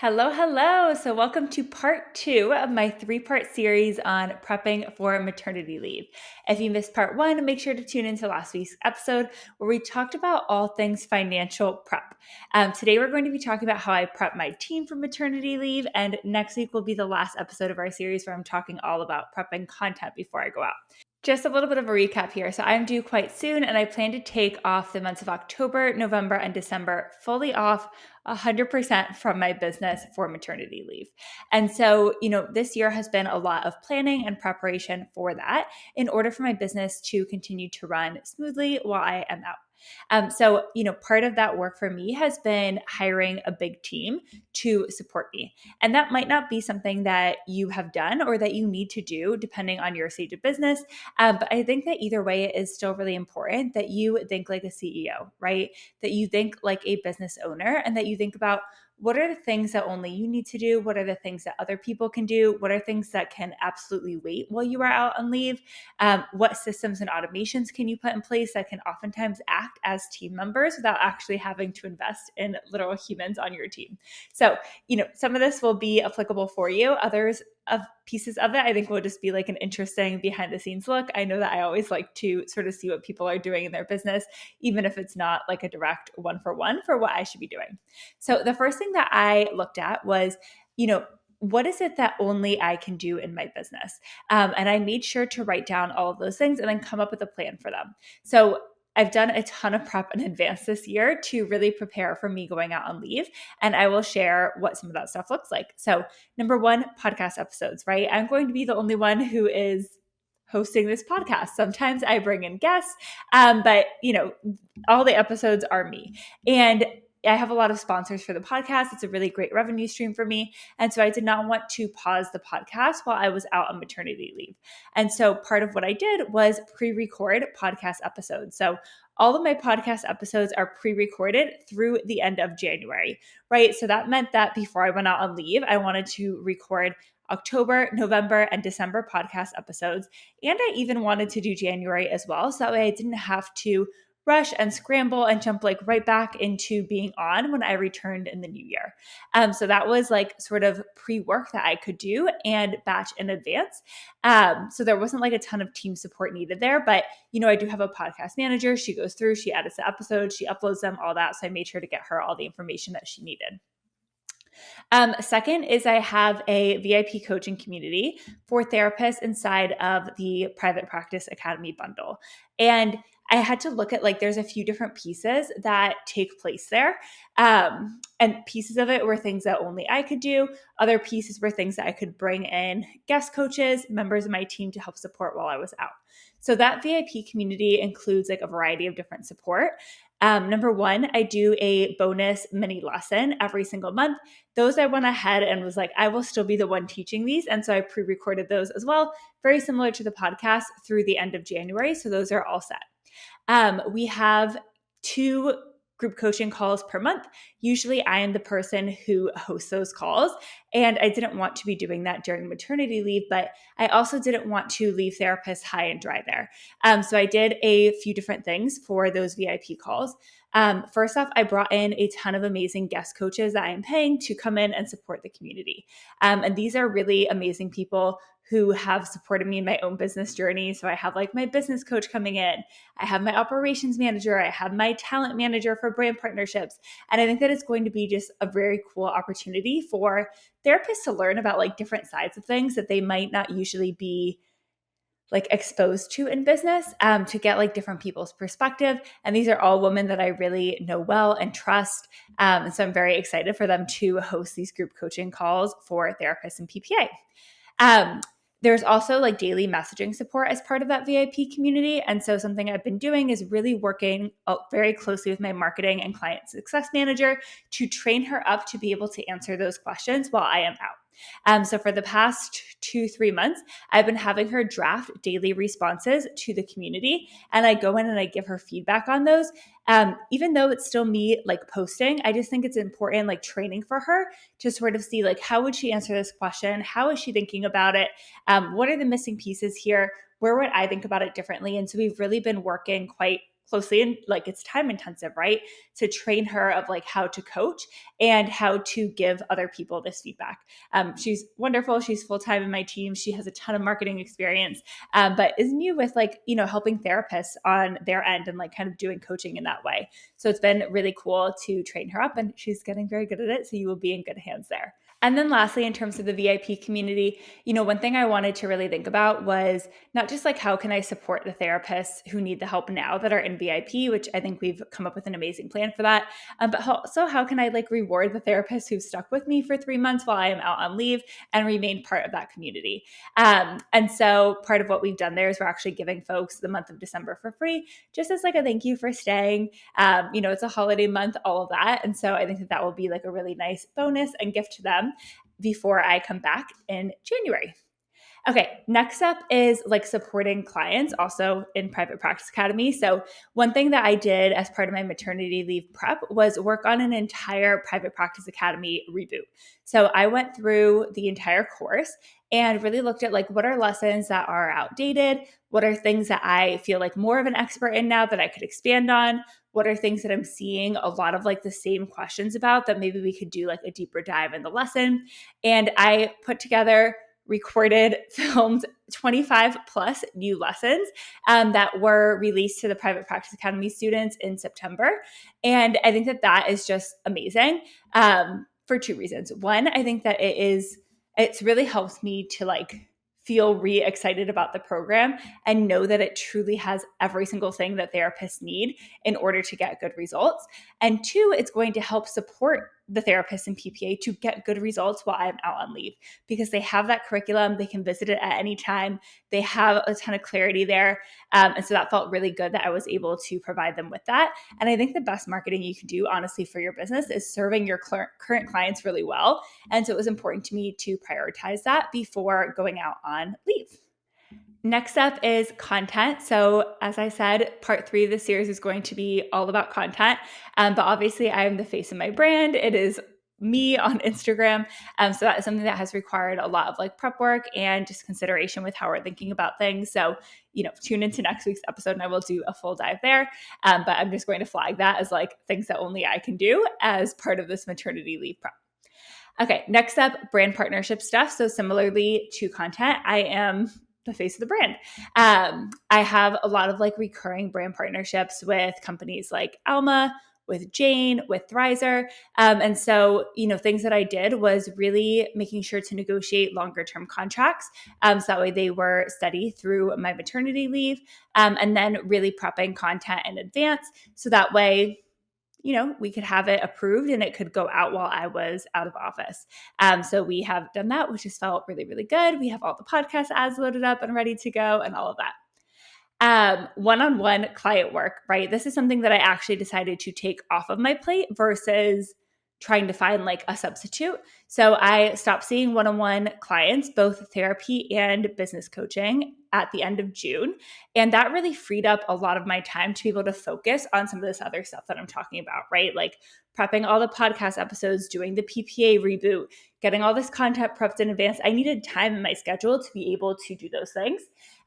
Hello, hello. So, welcome to part two of my three-part series on prepping for maternity leave. If you missed part one, make sure to tune into last week's episode where we talked about all things financial prep. Today, we're going to be talking about how I prep my team for maternity leave, and next week will be the last episode of our series where I'm talking all about prepping content before I go out. Just a little bit of a recap here. So I'm due quite soon, and I plan to take off the months of October, November, and December fully off 100% from my business for maternity leave. And so, this year has been a lot of planning and preparation for that in order for my business to continue to run smoothly while I am out. Part of that work for me has been hiring a big team to support me. And that might not be something that you have done or that you need to do depending on your stage of business. But I think that either way, it is still really important that you think like a CEO, right? That you think like a business owner and that you think about what are the things that only you need to do? What are the things that other people can do? What are things that can absolutely wait while you are out on leave? What systems and automations can you put in place that can oftentimes act as team members without actually having to invest in literal humans on your team? So, some of this will be applicable for you. Others of pieces of it, I think will just be like an interesting behind the scenes look. I know that I always like to sort of see what people are doing in their business, even if it's not like a direct one for what I should be doing. So the first thing that I looked at was, what is it that only I can do in my business? And I made sure to write down all of those things and then come up with a plan for them. So I've done a ton of prep in advance this year to really prepare for me going out on leave. And I will share what some of that stuff looks like. So, number one, podcast episodes, right? I'm going to be the only one who is hosting this podcast. Sometimes I bring in guests, but all the episodes are me. And I have a lot of sponsors for the podcast. It's a really great revenue stream for me. And so I did not want to pause the podcast while I was out on maternity leave. And so part of what I did was pre-record podcast episodes. So all of my podcast episodes are pre-recorded through the end of January, right? So that meant that before I went out on leave, I wanted to record October, November, and December podcast episodes. And I even wanted to do January as well. So that way I didn't have to rush and scramble and jump like right back into being on when I returned in the new year. So that was like sort of pre-work that I could do and batch in advance. So there wasn't like a ton of team support needed there, but I do have a podcast manager. She goes through, she edits the episodes, she uploads them, all that. So I made sure to get her all the information that she needed. Second is I have a VIP coaching community for therapists inside of the Private Practice Academy bundle. And I had to look at there's a few different pieces that take place there. And pieces of it were things that only I could do. Other pieces were things that I could bring in guest coaches, members of my team to help support while I was out. So that VIP community includes a variety of different support. Number one, I do a bonus mini lesson every single month. Those I went ahead and was like, I will still be the one teaching these. And so I pre-recorded those as well, very similar to the podcast through the end of January. So those are all set. We have 2 group coaching calls per month. Usually I am the person who hosts those calls, and I didn't want to be doing that during maternity leave, but I also didn't want to leave therapists high and dry there. So I did a few different things for those VIP calls. First off, I brought in a ton of amazing guest coaches that I'm paying to come in and support the community. And these are really amazing people who have supported me in my own business journey. So I have my business coach coming in. I have my operations manager. I have my talent manager for brand partnerships. And I think that it's going to be just a very cool opportunity for therapists to learn about different sides of things that they might not usually be exposed to in business, to get different people's perspective. And these are all women that I really know well and trust. And so I'm very excited for them to host these group coaching calls for therapists and PPA. There's also daily messaging support as part of that VIP community. And so something I've been doing is really working very closely with my marketing and client success manager to train her up to be able to answer those questions while I am out. So for the past 2-3 months, I've been having her draft daily responses to the community, and I go in and I give her feedback on those. Even though it's still me posting, I just think it's important training for her to sort of see how would she answer this question? How is she thinking about it? What are the missing pieces here? Where would I think about it differently? And so we've really been working quite closely, and like it's time intensive, right? To train her of like how to coach and how to give other people this feedback. She's wonderful. She's full-time in my team. She has a ton of marketing experience, but is new with like, helping therapists on their end and like kind of doing coaching in that way. So it's been really cool to train her up, and she's getting very good at it. So you will be in good hands there. And then lastly, in terms of the VIP community, one thing I wanted to really think about was not just like how can I support the therapists who need the help now that are in VIP, which I think we've come up with an amazing plan for that, but also how can I like reward the therapists who've stuck with me for 3 months while I am out on leave and remain part of that community. And so part of what we've done there is we're actually giving folks the month of December for free, just as like a thank you for staying. It's a holiday month, all of that. And so I think that that will be like a really nice bonus and gift to them before I come back in January. Okay, next up is like supporting clients also in Private Practice Academy. So one thing that I did as part of my maternity leave prep was work on an entire Private Practice Academy reboot. So I went through the entire course and really looked at like what are lessons that are outdated, what are things that I feel like more of an expert in now that I could expand on, what are things that I'm seeing a lot of like the same questions about that maybe we could do like a deeper dive in the lesson. And I put together, recorded, filmed 25 plus new lessons that were released to the Private Practice Academy students in September. And I think that that is just amazing for two reasons. One, I think that it's really helped me to like feel re-excited about the program and know that it truly has every single thing that therapists need in order to get good results. And two, it's going to help support the therapists in PPA to get good results while I'm out on leave because they have that curriculum. They can visit it at any time. They have a ton of clarity there. And so that felt really good that I was able to provide them with that. And I think the best marketing you can do, honestly, for your business is serving your current clients really well. And so it was important to me to prioritize that before going out on leave. Next up is content. So as I said, part 3 of the series is going to be all about content. But obviously I am the face of my brand. It is me on Instagram. So that is something that has required a lot of like prep work and just consideration with how we're thinking about things. So, tune into next week's episode and I will do a full dive there. But I'm just going to flag that as like things that only I can do as part of this maternity leave prep. Okay, next up, brand partnership stuff. So similarly to content, I am the face of the brand. I have a lot of like recurring brand partnerships with companies like Alma, with Jane, with Thrizer. And so, things that I did was really making sure to negotiate longer term contracts. So that way they were steady through my maternity leave. And then really prepping content in advance. So that way, we could have it approved and it could go out while I was out of office. So we have done that, which has felt really, really good. We have all the podcast ads loaded up and ready to go and all of that. One-on-one client work, right? This is something that I actually decided to take off of my plate versus trying to find like a substitute. So I stopped seeing one-on-one clients, both therapy and business coaching at the end of June. And that really freed up a lot of my time to be able to focus on some of this other stuff that I'm talking about, right? Like prepping all the podcast episodes, doing the PPA reboot, getting all this content prepped in advance. I needed time in my schedule to be able to do those things.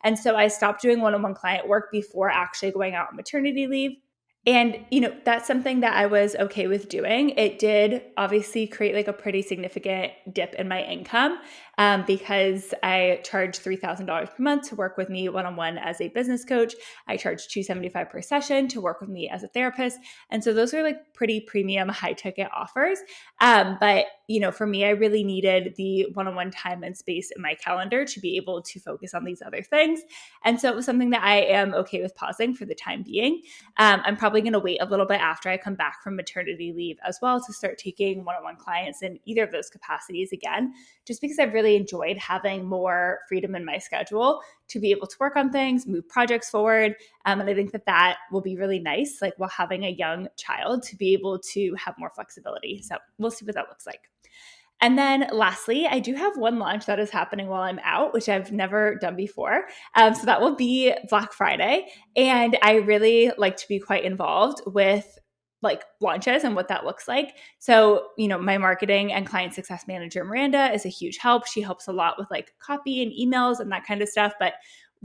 And so I stopped doing one-on-one client work before actually going out on maternity leave. And, that's something that I was okay with doing. It did obviously create like a pretty significant dip in my income because I charge $3,000 per month to work with me one-on-one as a business coach. I charge $275 per session to work with me as a therapist. And so those are like pretty premium high ticket offers. But, for me, I really needed the one-on-one time and space in my calendar to be able to focus on these other things. And so it was something that I am okay with pausing for the time being. I'm probably going to wait a little bit after I come back from maternity leave as well to start taking one-on-one clients in either of those capacities again, just because I've really enjoyed having more freedom in my schedule to be able to work on things, move projects forward. And I think that that will be really nice, like while having a young child, to be able to have more flexibility. So we'll see what that looks like. And then lastly, I do have one launch that is happening while I'm out, which I've never done before. So that will be Black Friday. And I really like to be quite involved with like launches and what that looks like. So, my marketing and client success manager, Miranda, is a huge help. She helps a lot with like copy and emails and that kind of stuff. But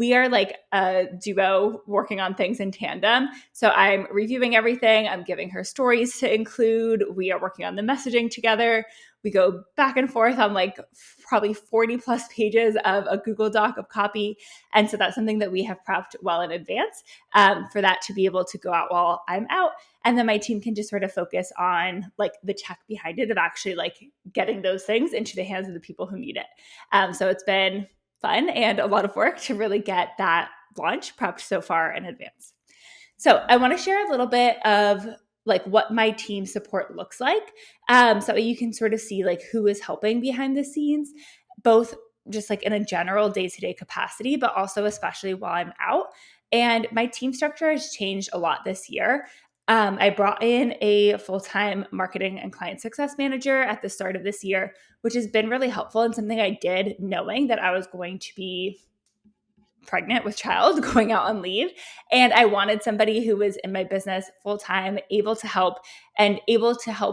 we are like a duo working on things in tandem. So I'm reviewing everything. I'm giving her stories to include. We are working on the messaging together. We go back and forth on like probably 40 plus pages of a Google Doc of copy. And so that's something that we have prepped well in advance for that to be able to go out while I'm out. And then my team can just sort of focus on like the tech behind it of actually like getting those things into the hands of the people who need it. So it's been fun and a lot of work to really get that launch prepped so far in advance. So I want to share a little bit of like what my team support looks like. So you can sort of see like who is helping behind the scenes, both just like in a general day-to-day capacity, but also especially while I'm out. And my team structure has changed a lot this year. I brought in a full-time marketing and client success manager at the start of this year, which has been really helpful and something I did knowing that I was going to be pregnant with child going out on leave. And I wanted somebody who was in my business full time, able to help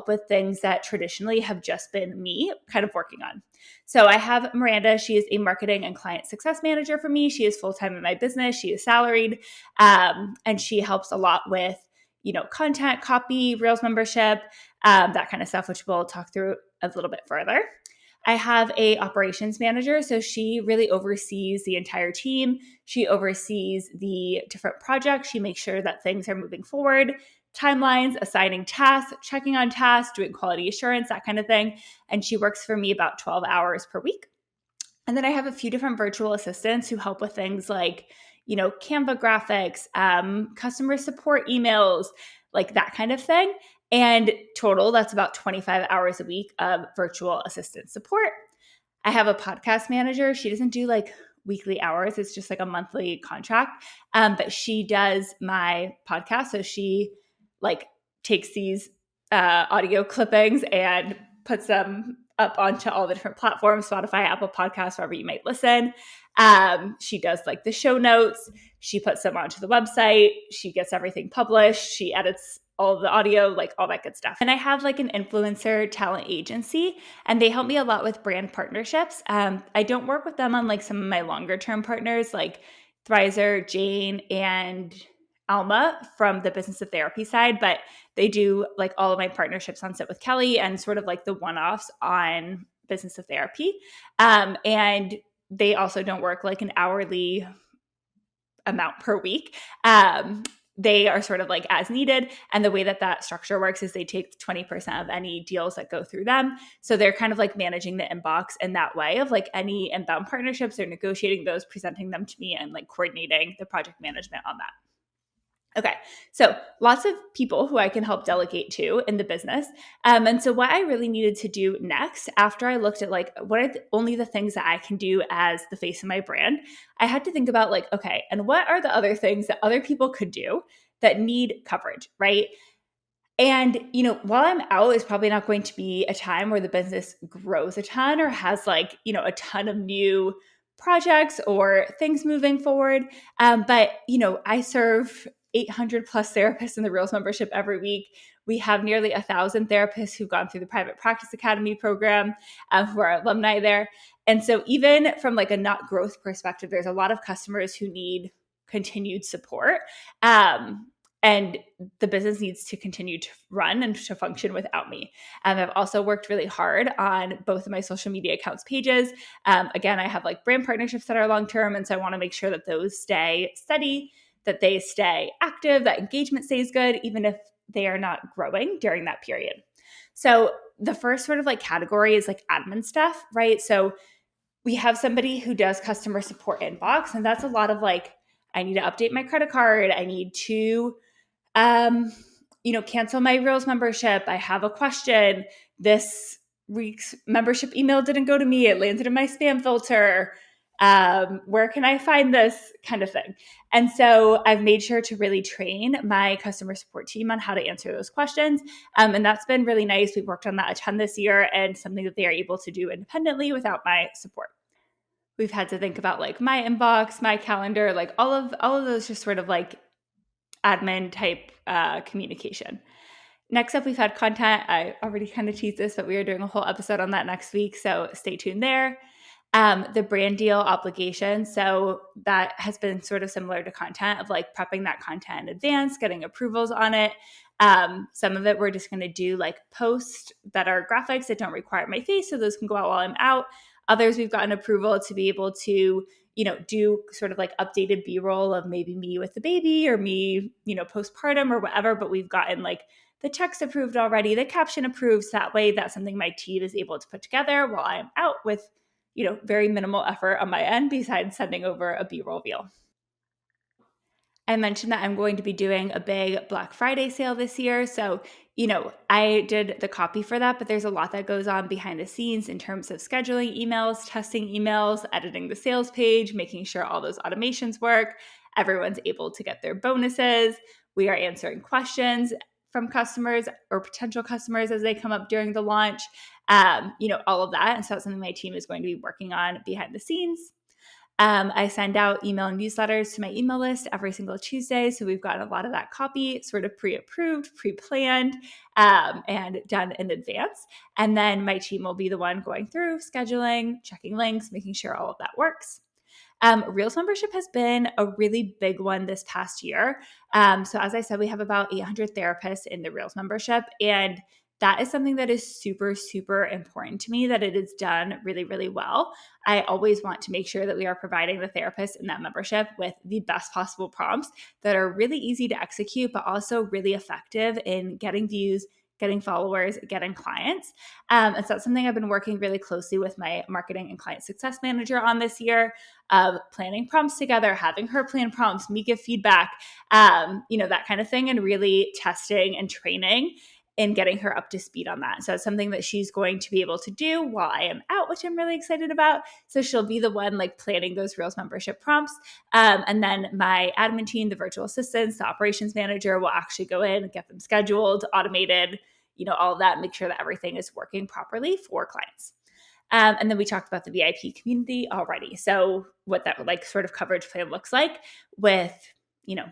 with things that traditionally have just been me kind of working on. So I have Miranda. She is a marketing and client success manager for me. She is full time in my business. She is salaried, and she helps a lot with content, copy, Reels membership, that kind of stuff, which we'll talk through a little bit further. I have a operations manager, so she really oversees the entire team. She oversees the different projects. She makes sure that things are moving forward, timelines, assigning tasks, checking on tasks, doing quality assurance, that kind of thing. And she works for me about 12 hours per week. And then I have a few different virtual assistants who help with things like, Canva graphics, customer support emails, like that kind of thing. And total, that's about 25 hours a week of virtual assistant support. I have a podcast manager. She doesn't do like weekly hours. It's just like a monthly contract. But she does my podcast. So she like takes these audio clippings and puts them up onto all the different platforms, Spotify, Apple Podcasts, wherever you might listen. She does like the show notes. She puts them onto the website. She gets everything published. She edits all of the audio, like all that good stuff. And I have like an influencer talent agency, and they help me a lot with brand partnerships. I don't work with them on like some of my longer term partners like Thrizer, Jane, and Alma from the business of therapy side, but they do like all of my partnerships on Sit with Kelly and sort of like the one-offs on business of therapy. And they also don't work like an hourly amount per week. They are sort of like as needed. And the way that structure works is they take 20% of any deals that go through them. So they're kind of like managing the inbox in that way of like any inbound partnerships. They're negotiating those, presenting them to me, and like coordinating the project management on that. Okay, so lots of people who I can help delegate to in the business. And so what I really needed to do next, after I looked at like, what are only the things that I can do as the face of my brand, I had to think about like, okay, and what are the other things that other people could do that need coverage, right? And, while I'm out is probably not going to be a time where the business grows a ton or has like, a ton of new projects or things moving forward. But, I serve 800 plus therapists in the Reels membership every week. We have nearly 1,000 therapists who've gone through the Private Practice Academy program, who are alumni there. And so even from like a not growth perspective, there's a lot of customers who need continued support. And the business needs to continue to run and to function without me. I've also worked really hard on both of my social media accounts pages. Again, I have like brand partnerships that are long-term. And so I want to make sure that those stay steady, that they stay active, that engagement stays good, even if they are not growing during that period. So the first sort of like category is like admin stuff, right? So we have somebody who does customer support inbox, and that's a lot of like, I need to update my credit card. I need to cancel my Reels membership. I have a question. This week's membership email didn't go to me. It landed in my spam filter. Where can I find this kind of thing? And so I've made sure to really train my customer support team on how to answer those questions. And that's been really nice. We've worked on that a ton this year, and something that they are able to do independently without my support. We've had to think about like my inbox, my calendar, like all of those just sort of like admin type communication. Next up, we've had content. I already kind of teased this, but we are doing a whole episode on that next week, so stay tuned there. The brand deal obligation. So that has been sort of similar to content of like prepping that content in advance, getting approvals on it. Some of it we're just going to do like posts that are graphics that don't require my face. So those can go out while I'm out. Others we've gotten approval to be able to, do sort of like updated B-roll of maybe me with the baby or me, postpartum or whatever. But we've gotten like the text approved already, the caption approved. So that way that's something my team is able to put together while I'm out with very minimal effort on my end besides sending over a B-roll reel. I mentioned that I'm going to be doing a big Black Friday sale this year. So, I did the copy for that, but there's a lot that goes on behind the scenes in terms of scheduling emails, testing emails, editing the sales page, making sure all those automations work. Everyone's able to get their bonuses. We are answering questions from customers or potential customers as they come up during the launch, all of that. And so that's something my team is going to be working on behind the scenes. I send out email newsletters to my email list every single Tuesday. So we've got a lot of that copy sort of pre-approved, pre-planned, and done in advance. And then my team will be the one going through scheduling, checking links, making sure all of that works. Reels membership has been a really big one this past year. So as I said, we have about 800 therapists in the Reels membership, and that is something that is super, super important to me, that it is done really, really well. I always want to make sure that we are providing the therapists in that membership with the best possible prompts that are really easy to execute, but also really effective in getting views, getting followers, getting clients. And so that's something I've been working really closely with my marketing and client success manager on this year, of planning prompts together, having her plan prompts, me give feedback, that kind of thing, and really testing and training and getting her up to speed on that. So it's something that she's going to be able to do while I am out, which I'm really excited about. So she'll be the one like planning those Reels membership prompts. And then my admin team, the virtual assistants, the operations manager will actually go in and get them scheduled, automated, all of that, make sure that everything is working properly for clients. And then we talked about the VIP community already. So what that like sort of coverage plan looks like with,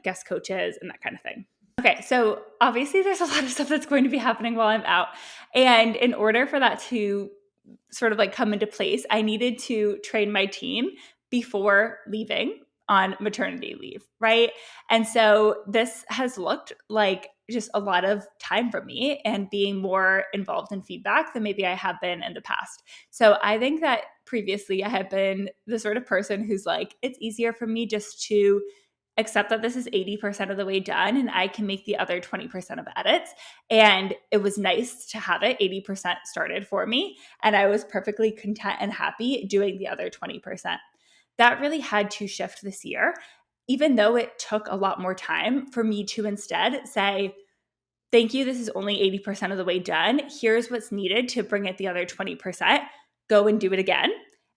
guest coaches and that kind of thing. Okay, so obviously there's a lot of stuff that's going to be happening while I'm out. And in order for that to sort of like come into place, I needed to train my team before leaving on maternity leave, right? And so this has looked like just a lot of time for me and being more involved in feedback than maybe I have been in the past. So I think that previously I have been the sort of person who's like, it's easier for me just to accept that this is 80% of the way done and I can make the other 20% of edits. And it was nice to have it 80% started for me. And I was perfectly content and happy doing the other 20%. That really had to shift this year, even though it took a lot more time for me to instead say, thank you, this is only 80% of the way done. Here's what's needed to bring it the other 20%. Go and do it again.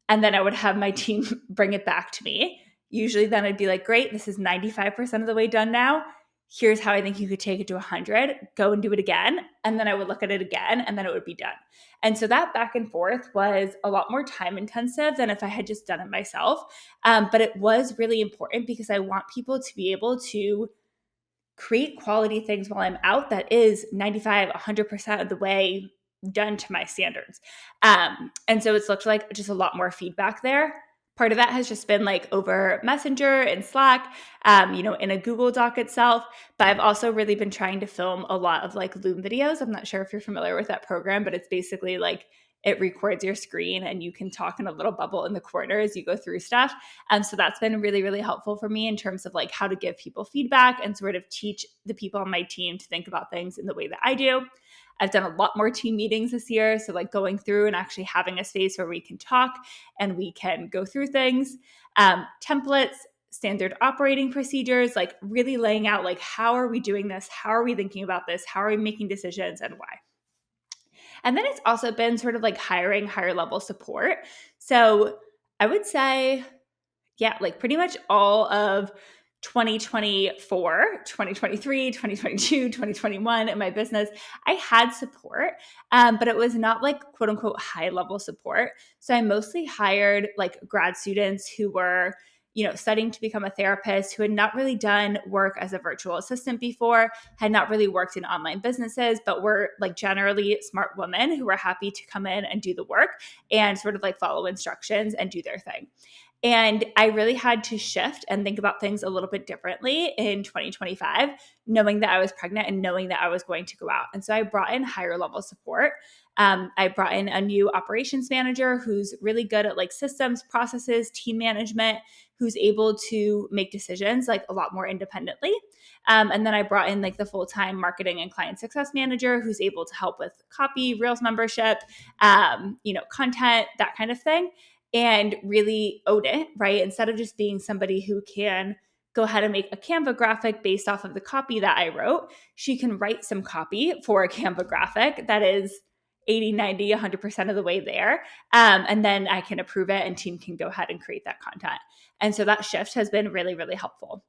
And then I would have my team bring it back to me. Usually then I'd be like, great, this is 95% of the way done now. Here's how I think you could take it to 100. Go and do it again. And then I would look at it again and then it would be done. And so that back and forth was a lot more time intensive than if I had just done it myself. But it was really important because I want people to be able to create quality things while I'm out that is 95, 100% of the way done to my standards. And so it's looked like just a lot more feedback there. Part of that has just been like over Messenger and Slack, in a Google Doc itself. But I've also really been trying to film a lot of like Loom videos. I'm not sure if you're familiar with that program, but it's basically like it records your screen and you can talk in a little bubble in the corner as you go through stuff. So that's been really, really helpful for me in terms of like how to give people feedback and sort of teach the people on my team to think about things in the way that I do. I've done a lot more team meetings this year. So like going through and actually having a space where we can talk and we can go through things, templates, standard operating procedures, like really laying out like, how are we doing this? How are we thinking about this? How are we making decisions and why? And then it's also been sort of like hiring higher level support. So I would say, yeah, like pretty much all of 2024, 2023, 2022, 2021 in my business, I had support, but it was not like quote unquote high level support. So I mostly hired like grad students who were, studying to become a therapist, who had not really done work as a virtual assistant before, had not really worked in online businesses, but were like generally smart women who were happy to come in and do the work and sort of like follow instructions and do their thing. And I really had to shift and think about things a little bit differently in 2025, knowing that I was pregnant and knowing that I was going to go out. And so I brought in higher level support. I brought in a new operations manager who's really good at like systems, processes, team management, who's able to make decisions like a lot more independently. And then I brought in like the full-time marketing and client success manager who's able to help with copy, Reels membership, content, that kind of thing, and really own it, right? Instead of just being somebody who can go ahead and make a Canva graphic based off of the copy that I wrote, she can write some copy for a Canva graphic that is 80, 90, 100% of the way there. And then I can approve it and team can go ahead and create that content. And so that shift has been really, really helpful.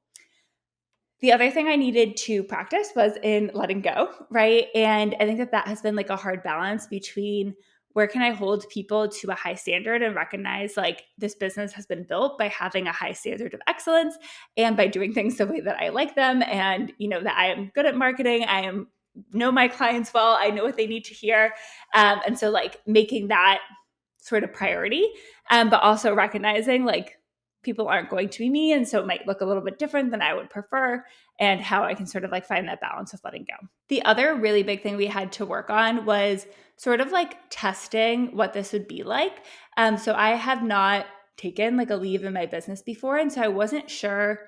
The other thing I needed to practice was in letting go, right? And I think that has been like a hard balance between where can I hold people to a high standard and recognize like this business has been built by having a high standard of excellence and by doing things the way that I like them, and that I am good at marketing, know my clients well, I know what they need to hear, and so like making that sort of priority, but also recognizing like people aren't going to be me, and so it might look a little bit different than I would prefer, and how I can sort of like find that balance of letting go. The other really big thing we had to work on was sort of like testing what this would be like. So I have not taken like a leave in my business before, and so I wasn't sure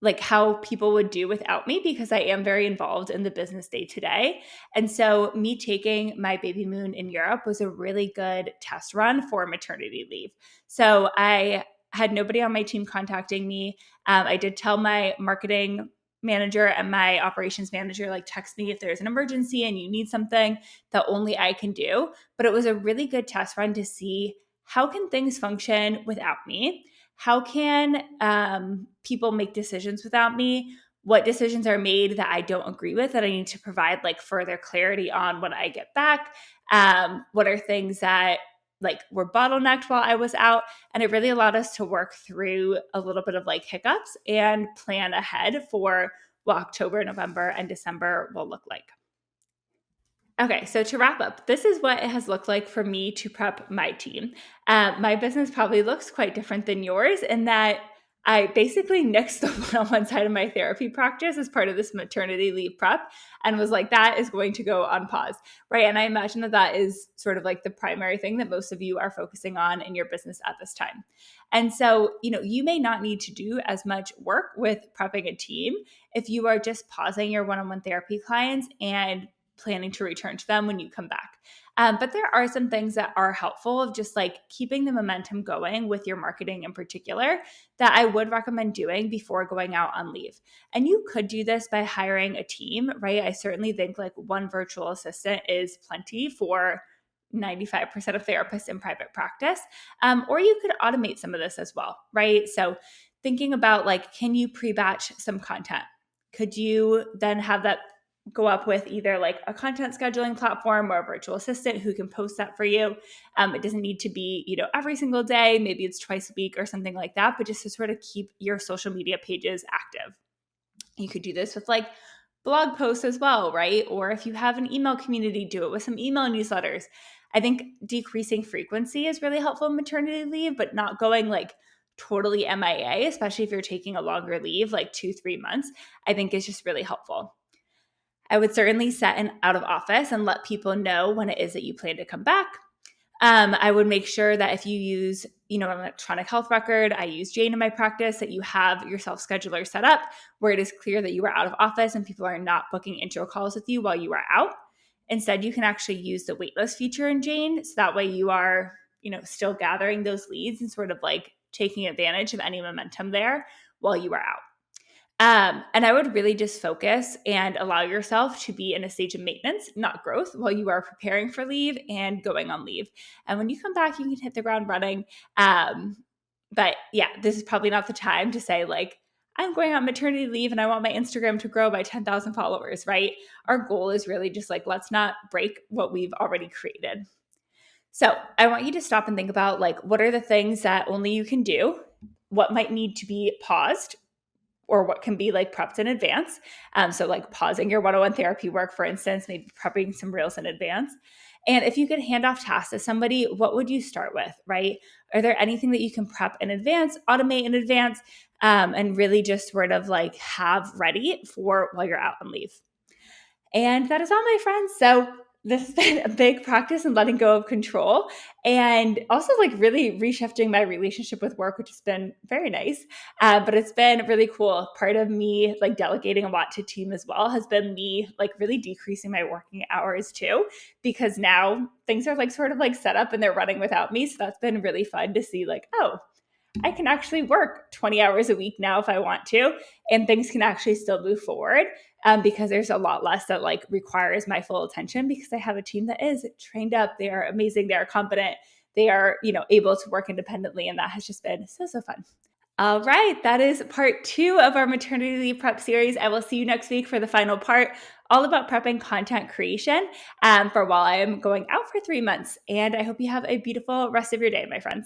like how people would do without me, because I am very involved in the business day to day. And so me taking my baby moon in Europe was a really good test run for maternity leave. So I had nobody on my team contacting me. I did tell my marketing manager and my operations manager, like, text me if there's an emergency and you need something that only I can do. But it was a really good test run to see how can things function without me? How can people make decisions without me? What decisions are made that I don't agree with that I need to provide like further clarity on when I get back? What are things that like were bottlenecked while I was out? And it really allowed us to work through a little bit of like hiccups and plan ahead for what October, November, and December will look like. Okay, so to wrap up, this is what it has looked like for me to prep my team. My business probably looks quite different than yours in that I basically nixed the one-on-one side of my therapy practice as part of this maternity leave prep and was like, that is going to go on pause, right? And I imagine that that is sort of like the primary thing that most of you are focusing on in your business at this time. And so, you may not need to do as much work with prepping a team if you are just pausing your one-on-one therapy clients and planning to return to them when you come back. But there are some things that are helpful of just like keeping the momentum going with your marketing in particular that I would recommend doing before going out on leave. And you could do this by hiring a team, right? I certainly think like one virtual assistant is plenty for 95% of therapists in private practice. Or you could automate some of this as well, right? So thinking about like, can you pre-batch some content? Could you then have that go up with either like a content scheduling platform or a virtual assistant who can post that for you? It doesn't need to be, every single day. Maybe it's twice a week or something like that, but just to sort of keep your social media pages active. You could do this with like blog posts as well, right? Or if you have an email community, do it with some email newsletters. I think decreasing frequency is really helpful in maternity leave, but not going like totally MIA, especially if you're taking a longer leave, like 2-3 months, I think is just really helpful. I would certainly set an out of office and let people know when it is that you plan to come back. I would make sure that if you use, an electronic health record, I use Jane in my practice, that you have your self-scheduler set up where it is clear that you are out of office and people are not booking intro calls with you while you are out. Instead, you can actually use the waitlist feature in Jane. So that way you are, still gathering those leads and sort of like taking advantage of any momentum there while you are out. And I would really just focus and allow yourself to be in a stage of maintenance, not growth, while you are preparing for leave and going on leave. And when you come back, you can hit the ground running. But yeah, this is probably not the time to say like, I'm going on maternity leave and I want my Instagram to grow by 10,000 followers, right? Our goal is really just like, let's not break what we've already created. So I want you to stop and think about like, what are the things that only you can do? what might need to be paused or what can be like prepped in advance. So like pausing your one-on-one therapy work, for instance, maybe prepping some reels in advance. And if you could hand off tasks to somebody, what would you start with, right? Are there anything that you can prep in advance, automate in advance, and really just sort of like have ready for while you're out on leave? And that is all, my friends. So this has been a big practice in letting go of control and also like really reshifting my relationship with work, which has been very nice. But it's been really cool. Part of me like delegating a lot to team as well has been me like really decreasing my working hours too, because now things are like sort of like set up and they're running without me. So that's been really fun to see like, oh, I can actually work 20 hours a week now if I want to, and things can actually still move forward because there's a lot less that like requires my full attention because I have a team that is trained up. They are amazing. They are competent. They are, able to work independently. And that has just been so fun. All right. That is part 2 of our maternity leave prep series. I will see you next week for the final part, all about prepping content creation for while I am going out for 3 months. And I hope you have a beautiful rest of your day, my friends.